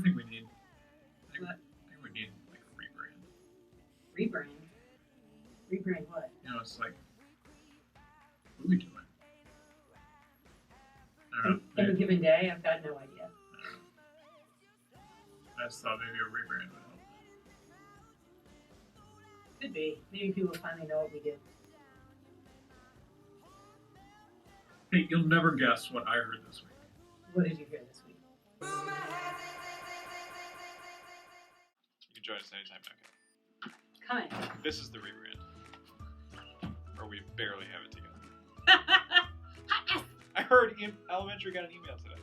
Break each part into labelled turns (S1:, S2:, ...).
S1: I think we need?
S2: What?
S1: I think we need like rebrand.
S2: Rebrand? Rebrand what?
S1: You know, it's like, what are we doing? I don't know.
S2: Any given day, I've got no idea.
S1: I just thought maybe a rebrand would help.
S2: Could be. Maybe people finally know what we do.
S1: Hey, you'll never guess what I heard this week.
S2: What did you hear this week?
S1: You can join us anytime. Okay.
S2: Come in.
S1: This is the rebrand. Or we barely have it together. I heard elementary got an email today.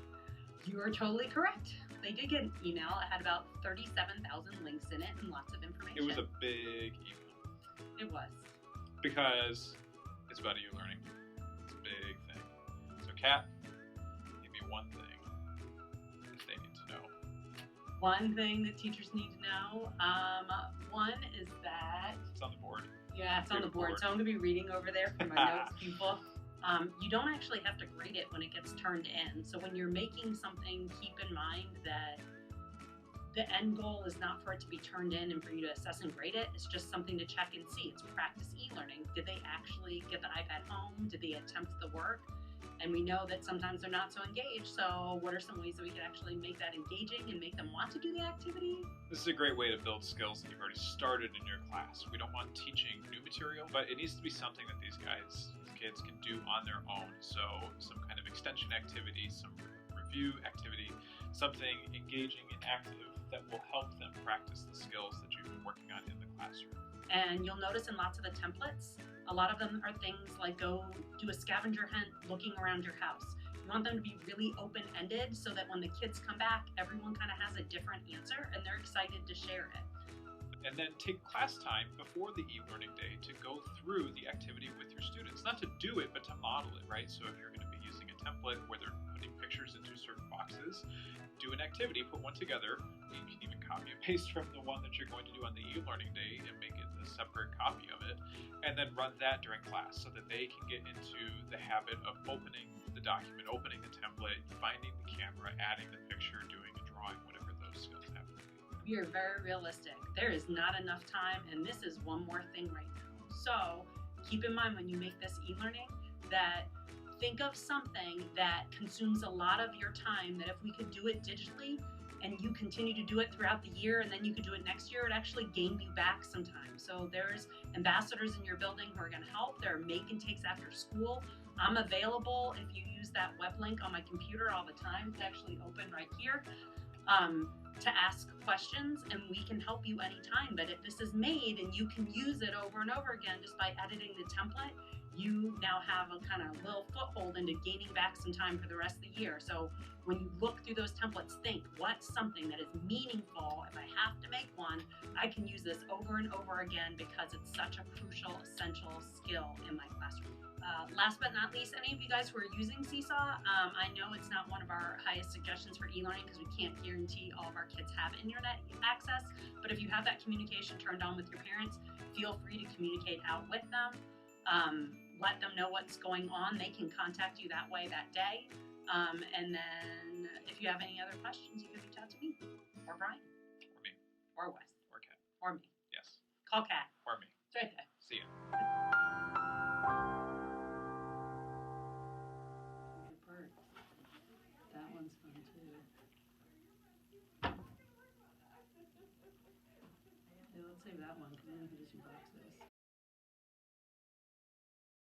S3: You are totally correct. They did get an email. It had about 37,000 links in it and lots of information.
S1: It was a big email.
S3: It was.
S1: Because it's about eLearning. It's a big thing. So, Kat, give me one thing that they need to know.
S3: One thing that teachers need to know. One is that...
S1: It's on the board.
S3: Yeah, it's on the board. So I'm going to be reading over there for my notes, people. You don't actually have to grade it when it gets turned in. So when you're making something, keep in mind that the end goal is not for it to be turned in and for you to assess and grade it. It's just something to check and see. It's practice e-learning. Did they actually get the iPad home? Did they attempt the work? And we know that sometimes they're not so engaged. So what are some ways that we can actually make that engaging and make them want to do the activity?
S1: This is a great way to build skills that you've already started in your class. We don't want teaching new material, but it needs to be something that these kids can do on their own. So some kind of extension activity, some review activity, something engaging and active that will help them practice the skills that you've been working on in the classroom.
S3: And you'll notice in lots of the templates, a lot of them are things like go do a scavenger hunt looking around your house. You want them to be really open-ended so that when the kids come back, everyone kind of has a different answer and they're excited to share it.
S1: And then take class time before the e-learning day to go through the activity with your students. Not to do it, but to model it, right? So if you're going to be using a template where they're putting pictures into certain boxes, do an activity, put one together. You can even copy and paste from the one that you're going to do on the e-learning day and make it a separate copy of it. And then run that during class so that they can get into the habit of opening the document, opening the template, finding the camera, adding the picture, doing a drawing, whatever those skills happen to be.
S3: We are very realistic. There is not enough time, and this is one more thing right now. So keep in mind when you make this e-learning that think of something that consumes a lot of your time, that if we could do it digitally and you continue to do it throughout the year and then you could do it next year, it actually gained you back some time. So there's ambassadors in your building who are going to help. There are make and takes after school. I'm available if you use that web link on my computer all the time. It's actually open right here. To ask questions, and we can help you anytime. But if this is made and you can use it over and over again just by editing the template, you now have a kind of little foothold into gaining back some time for the rest of the year. So when you look through those templates, think what's something that is meaningful. If I have to make one, I can use this over and over again because it's such a crucial, essential skill in my classroom. Last but not least, any of you guys who are using Seesaw, I know it's not one of our highest suggestions for e-learning because we can't guarantee all of our kids have internet access, but if you have that communication turned on with your parents, feel free to communicate out with them. Let them know what's going on. They can contact you that way that day. And then if you have any other questions, you can reach out to me or Brian.
S1: Or me.
S3: Or Wes.
S1: Or Kat.
S3: Or me.
S1: Yes.
S3: Call Kat.
S1: Or me.
S3: It's right there.
S1: See ya.
S3: That one's fun too. Yeah, let's save that one because then we can just do boxes.